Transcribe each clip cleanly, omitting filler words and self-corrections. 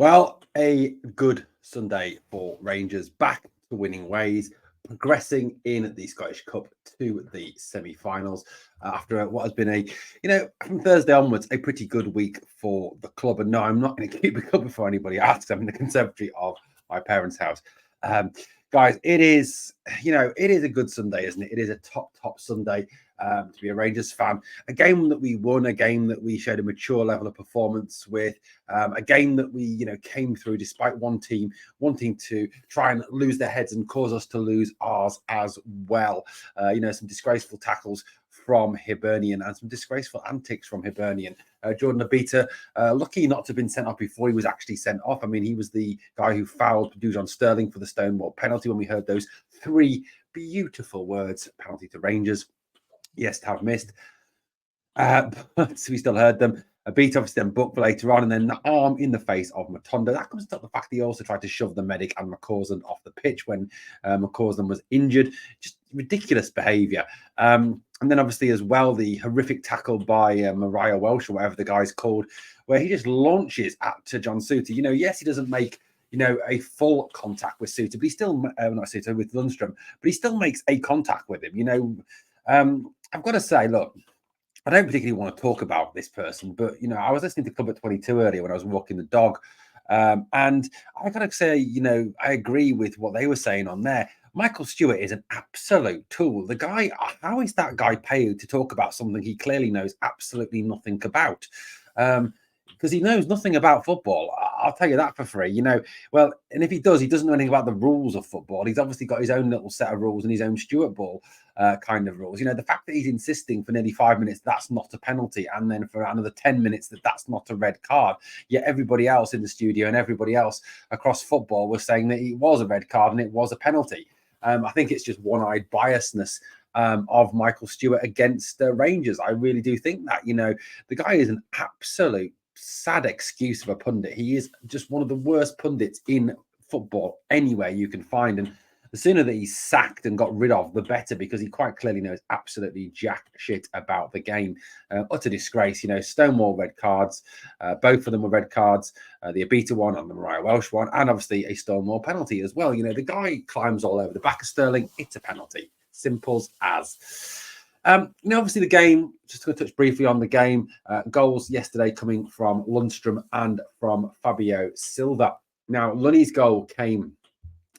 Well, a good Sunday for Rangers, back to winning ways, progressing in the Scottish Cup to the semi-finals after what has been from Thursday onwards, a pretty good week for the club. And no, I'm not going to keep it up before anybody asks. I'm in the conservatory of my parents' house. Guys, it is a good Sunday, isn't it? It is a top Sunday to be a Rangers fan. A game that we won, a game that we showed a mature level of performance with, a game that we, came through despite one team wanting to try and lose their heads and cause us to lose ours as well. Some disgraceful tackles from Hibernian and some disgraceful antics from Hibernian. Jordan Abita, lucky not to have been sent off before he was actually sent off. I mean, he was the guy who fouled Dujon Sterling for the Stonewall penalty when we heard those three beautiful words, penalty to Rangers. Yes, to have missed. But we still heard them. A beat obviously then booked for later on, and then the arm in the face of Matonda. That comes to the fact that he also tried to shove the medic and McCausland off the pitch when McCausland was injured. Just ridiculous behaviour. And then obviously as well, the horrific tackle by Mariah Welsh, or whatever the guy's called, where he just launches to John Souttar. Yes, he doesn't make a full contact with Souttar, but he still, not Souttar, with Lundstrom, but he still makes a contact with him. I've got to say, look, I don't particularly want to talk about this person, but, I was listening to Club at 22 earlier when I was walking the dog. And I got to say, I agree with what they were saying on there. Michael Stewart is an absolute tool. The guy, how is that guy paid to talk about something he clearly knows absolutely nothing about? Because he knows nothing about football. I'll tell you that for free. Well, and if he doesn't know anything about the rules of football. He's obviously got his own little set of rules and his own Stewart ball kind of rules. The fact that he's insisting for nearly 5 minutes that's not a penalty, and then for another 10 minutes that's not a red card. Yet everybody else in the studio and everybody else across football was saying that it was a red card and it was a penalty. I think it's just one-eyed biasness of Michael Stewart against Rangers. I really do think that. The guy is an absolute sad excuse of a pundit. He is just one of the worst pundits in football anywhere you can find. And the sooner that he's sacked and got rid of, the better, because he quite clearly knows absolutely jack shit about the game. Utter disgrace. Stonewall red cards. Both of them were red cards. The Abita one and the Mariah Welsh one, and obviously a Stonewall penalty as well. The guy climbs all over the back of Sterling. It's a penalty. Simple as. Obviously the game, just to touch briefly on the game, goals yesterday coming from Lundstrom and from Fabio Silva. Now, Lunny's goal came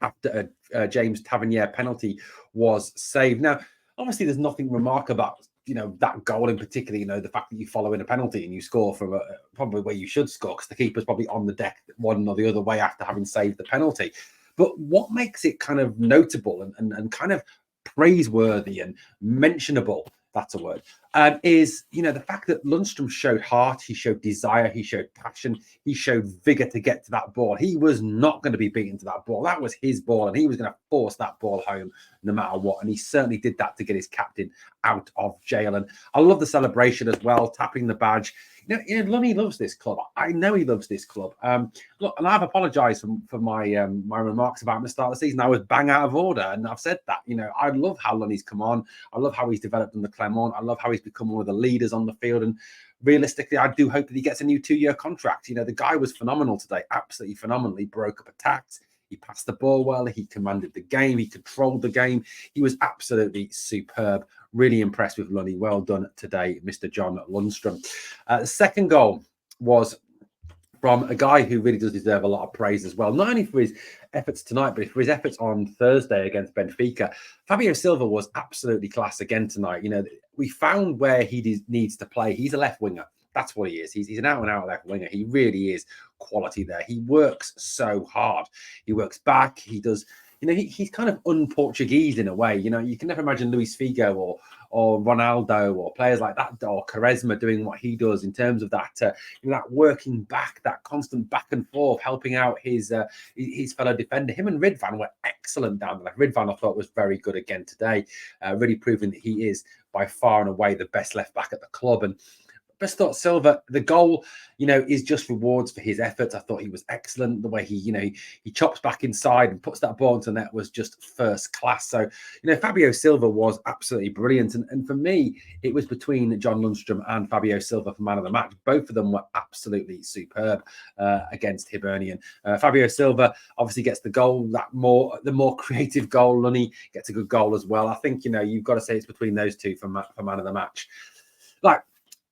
after a James Tavernier penalty was saved. Now, obviously there's nothing remarkable about, that goal in particular, the fact that you follow in a penalty and you score from probably where you should score, because the keeper's probably on the deck one or the other way after having saved the penalty. But what makes it kind of notable and kind of praiseworthy and mentionable, that's a word, is, the fact that Lundstrom showed heart, he showed desire, he showed passion, he showed vigor to get to that ball. He was not going to be beaten to that ball. That was his ball, and he was going to force that ball home no matter what. And he certainly did that to get his captain out of jail. And I love the celebration as well, tapping the badge. Lunny loves this club. I know he loves this club. Look, and I've apologised for my my remarks about him at the start of the season. I was bang out of order, and I've said that. I love how Lunny's come on. I love how he's developed under Clermont. I love how he's become one of the leaders on the field. And realistically, I do hope that he gets a new 2-year contract. The guy was phenomenal today, absolutely phenomenal. He broke up attacks. He passed the ball well. He commanded the game. He controlled the game. He was absolutely superb. Really impressed with Lunny. Well done today, Mr. John Lundstrom. The second goal was from a guy who really does deserve a lot of praise as well, not only for his efforts tonight, but for his efforts on Thursday against Benfica. Fabio Silva was absolutely class again tonight. We found where he needs to play. He's a left winger. That's what he is. He's an out-and-out left winger. He really is quality there. He works so hard. He works back. He does... he's kind of un-Portuguese in a way. You can never imagine Luis Figo or Ronaldo or players like that, or Quaresma doing what he does in terms of that, that working back, that constant back and forth, helping out his fellow defender. Him and Ridvan were excellent down the left. Ridvan, I thought, was very good again today, really proving that he is by far and away the best left back at the club. And best thought Silva, the goal, is just rewards for his efforts. I thought he was excellent. The way he chops back inside and puts that ball into the net was just first class. So, Fabio Silva was absolutely brilliant. And for me, it was between John Lundstrom and Fabio Silva for man of the match. Both of them were absolutely superb against Hibernian. Fabio Silva obviously gets the goal, the more creative goal. Lunny gets a good goal as well. I think, you've got to say it's between those two for man of the match.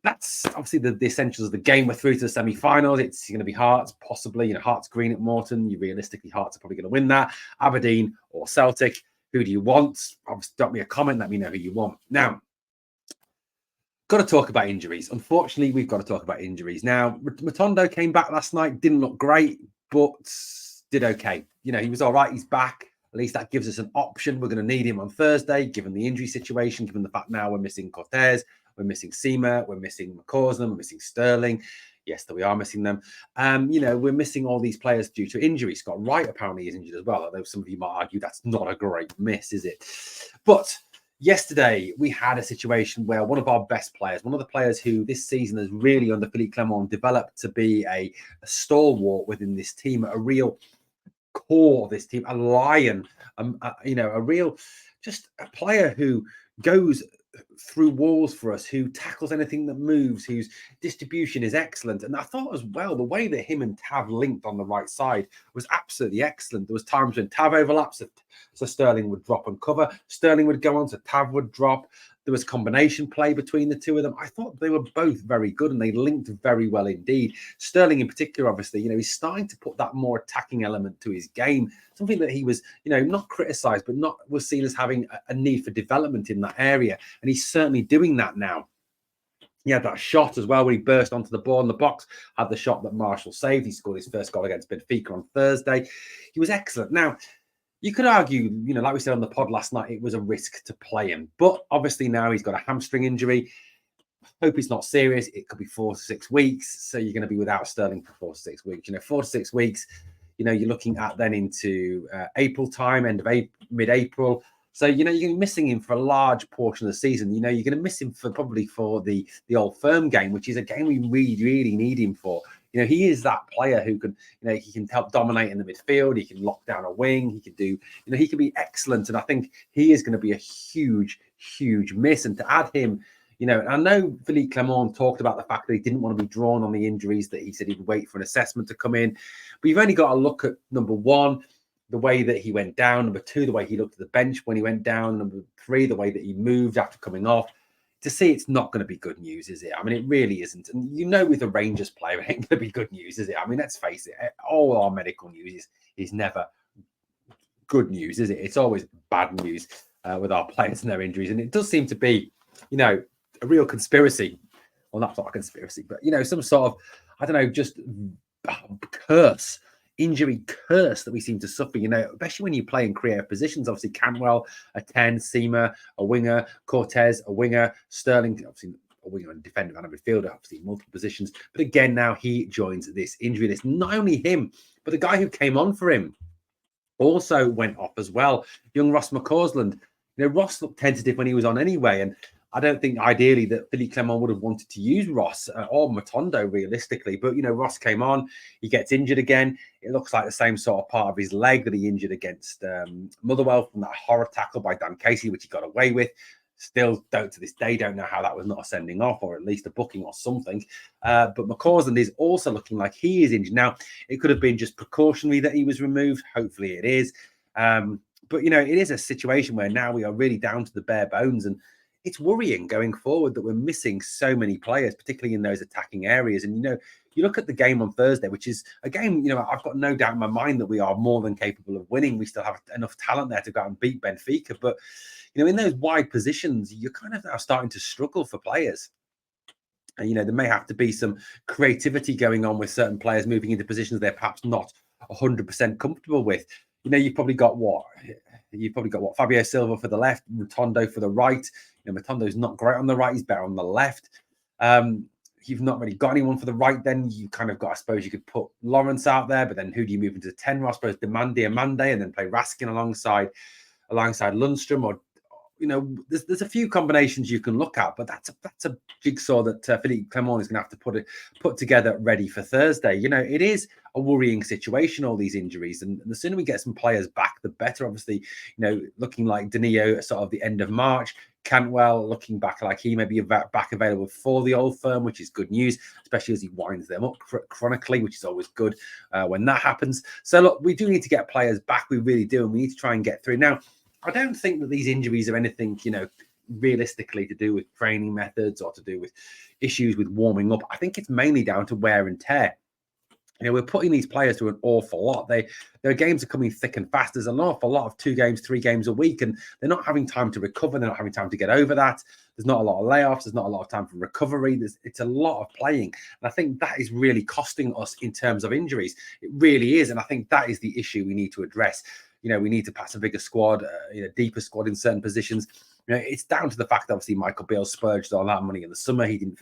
That's obviously the essentials of the game. We're through to the semi-finals. It's going to be Hearts, possibly. Hearts green at Morton. Realistically, Hearts are probably going to win that. Aberdeen or Celtic. Who do you want? Obviously, drop me a comment. Let me know who you want. Now, got to talk about injuries. Unfortunately, we've got to talk about injuries. Now, Matondo came back last night. Didn't look great, but did okay. He was all right. He's back. At least that gives us an option. We're going to need him on Thursday, given the injury situation, given the fact now we're missing Cortez. We're missing Seamer, we're missing McCausland, we're missing Sterling. Yes, that we are missing them. We're missing all these players due to injury. Scott Wright apparently is injured as well, although some of you might argue that's not a great miss, is it? But yesterday, we had a situation where one of our best players, one of the players who this season has really, under Philippe Clement, developed to be a stalwart within this team, a real core of this team, a lion, a real, just a player who goes through walls for us, who tackles anything that moves, whose distribution is excellent. And I thought as well, the way that him and Tav linked on the right side was absolutely excellent. There was times when Tav overlaps, so Sterling would drop and cover. Sterling would go on, so Tav would drop. There was combination play between the two of them. I thought they were both very good and they linked very well indeed. Sterling in particular, obviously, he's starting to put that more attacking element to his game, something that he was, not criticised, but was seen as having a need for development in that area. And he's certainly doing that now. He had that shot as well when he burst onto the ball in the box, had the shot that Marshall saved. He scored his first goal against Benfica on Thursday. He was excellent. Now, you could argue, like we said on the pod last night, it was a risk to play him. But obviously now he's got a hamstring injury. Hope it's not serious. It could be 4 to 6 weeks. So you're going to be without Sterling for 4 to 6 weeks. 4 to 6 weeks, you're looking at then into April time, mid-April. So, you're going to be missing him for a large portion of the season. You're going to miss him probably for the Old Firm game, which is a game we really, really need him for. He is that player who can, he can help dominate in the midfield. He can lock down a wing. He can do, he can be excellent. And I think he is going to be a huge, huge miss. And to add him, I know Philippe Clement talked about the fact that he didn't want to be drawn on the injuries, that he said he'd wait for an assessment to come in. But you've only got to look at, number one, the way that he went down. Number two, the way he looked at the bench when he went down. Number three, the way that he moved after coming off. To see it's not going to be good news, is it? I mean, it really isn't. And with a Rangers player, it ain't going to be good news, is it? I mean, let's face it. All our medical news is never good news, is it? It's always bad news with our players and their injuries. And it does seem to be, a real conspiracy. Well, not a conspiracy, but, some sort of, I don't know, just curse. Injury curse that we seem to suffer, especially when you play in creative positions. Obviously, Cantwell, a 10, Seamer, a winger, Cortez, a winger, Sterling, obviously a winger and defender and a midfielder, obviously multiple positions. But again, now he joins this injury list. Not only him, but the guy who came on for him also went off as well. Young Ross McCausland. Ross looked tentative when he was on anyway, and I don't think ideally that Philippe Clement would have wanted to use Ross or Matondo realistically. But, Ross came on. He gets injured again. It looks like the same sort of part of his leg that he injured against Motherwell from that horror tackle by Dan Casey, which he got away with. Still to this day, don't know how that was not a sending off or at least a booking or something. But McCausland is also looking like he is injured. Now, it could have been just precautionary that he was removed. Hopefully it is. But, it is a situation where now we are really down to the bare bones, and it's worrying going forward that we're missing so many players, particularly in those attacking areas. And, you look at the game on Thursday, which is a game, I've got no doubt in my mind that we are more than capable of winning. We still have enough talent there to go out and beat Benfica. But, in those wide positions, you're kind of now starting to struggle for players. And, there may have to be some creativity going on with certain players moving into positions they're perhaps not 100% comfortable with. You've probably got what? Fabio Silva for the left, Matondo for the right. Matondo's not great on the right. He's better on the left. You've not really got anyone for the right. Then you kind of got, I suppose you could put Lawrence out there, but then who do you move into the 10? I suppose Diamande and then play Raskin alongside Lundstrom, or, there's a few combinations you can look at, but that's a jigsaw that Philippe Clement is going to have to put together ready for Thursday. It is a worrying situation, all these injuries, and the sooner we get some players back, the better. Obviously, looking like Danilo at sort of the end of March. Cantwell looking back like he may be back available for the old firm, which is good news, especially as he winds them up chronically, which is always good when that happens. So look, we do need to get players back. We really do, and we need to try and get through. Now, I don't think that these injuries are anything, realistically to do with training methods or to do with issues with warming up. I think it's mainly down to wear and tear. We're putting these players through an awful lot. Their games are coming thick and fast. There's an awful lot of 2 games, 3 games a week, and they're not having time to recover. They're not having time to get over that. There's not a lot of layoffs. There's not a lot of time for recovery. It's a lot of playing. And I think that is really costing us in terms of injuries. It really is. And I think that is the issue we need to address. We need to pass a bigger squad, deeper squad in certain positions. It's down to the fact that obviously Michael Beale spurged all that money in the summer. He didn't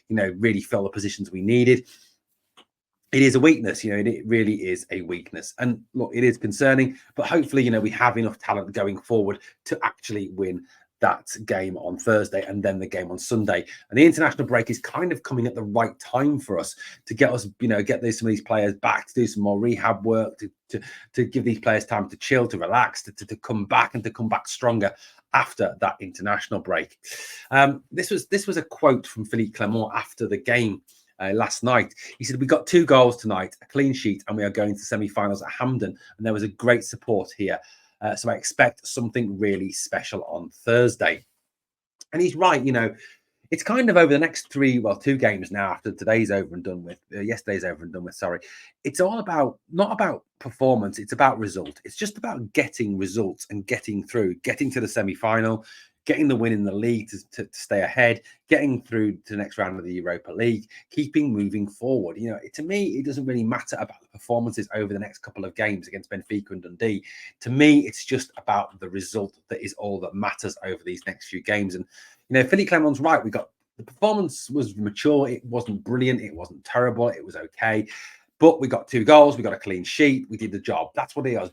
really fill the positions we needed. It is a weakness, it really is a weakness. And look, it is concerning, but hopefully, we have enough talent going forward to actually win that game on Thursday and then the game on Sunday. And the international break is kind of coming at the right time for us to get us, get some of these players back, to do some more rehab work, to give these players time to chill, to relax, to come back and to come back stronger after that international break. This was a quote from Philippe Clement after the game. Last night, he said, "We got 2 goals tonight, a clean sheet, and we are going to semi-finals at Hampden. And there was a great support here. So I expect something really special on Thursday." And he's right. It's kind of over the next 2 games now after today's over and done with, yesterday's over and done with, sorry. It's all about, not about performance, it's about result. It's just about getting results and getting through, getting to the semi-final, getting the win in the league to stay ahead, getting through to the next round of the Europa League, keeping moving forward. To me, it doesn't really matter about the performances over the next couple of games against Benfica and Dundee. To me, it's just about the result that is all that matters over these next few games. And, Philippe Clement's right. The performance was mature. It wasn't brilliant. It wasn't terrible. It was okay. But we got 2 goals. We got a clean sheet. We did the job. That's what it is.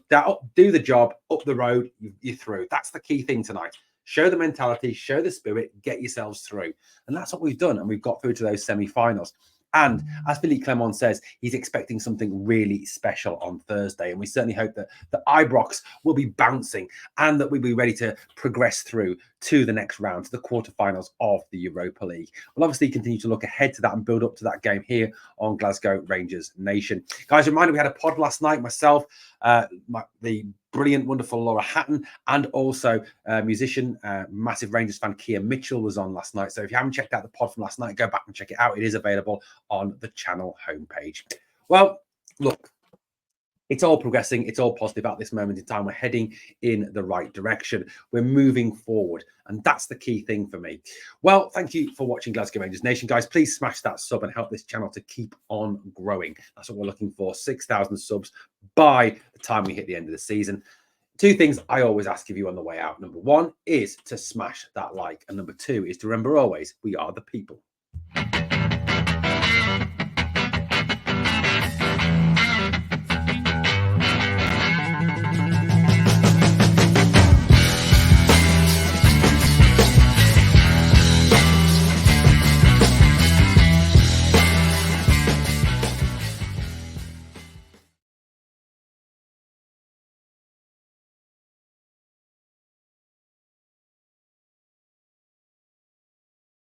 Do the job, up the road, you're through. That's the key thing tonight. Show the mentality, show the spirit, get yourselves through. And that's what we've done. And we've got through to those semi-finals. And as Philippe Clement says, he's expecting something really special on Thursday. And we certainly hope that the Ibrox will be bouncing and that we'll be ready to progress through to the next round, to the quarterfinals of the Europa League. We'll obviously continue to look ahead to that and build up to that game here on Glasgow Rangers Nation. Guys, reminder, we had a pod last night, myself, the brilliant, wonderful Lorahhatton, and also musician, massive Rangers fan, Kia Mitchell was on last night. So if you haven't checked out the pod from last night, go back and check it out. It is available on the channel homepage. Well, look, it's all progressing. It's all positive at this moment in time. We're heading in the right direction. We're moving forward. And that's the key thing for me. Well, thank you for watching Glasgow Rangers Nation. Guys, please smash that sub and help this channel to keep on growing. That's what we're looking for, 6,000 subs by the time we hit the end of the season. 2 things I always ask of you on the way out. Number 1 is to smash that like. And number 2 is to remember always, we are the people.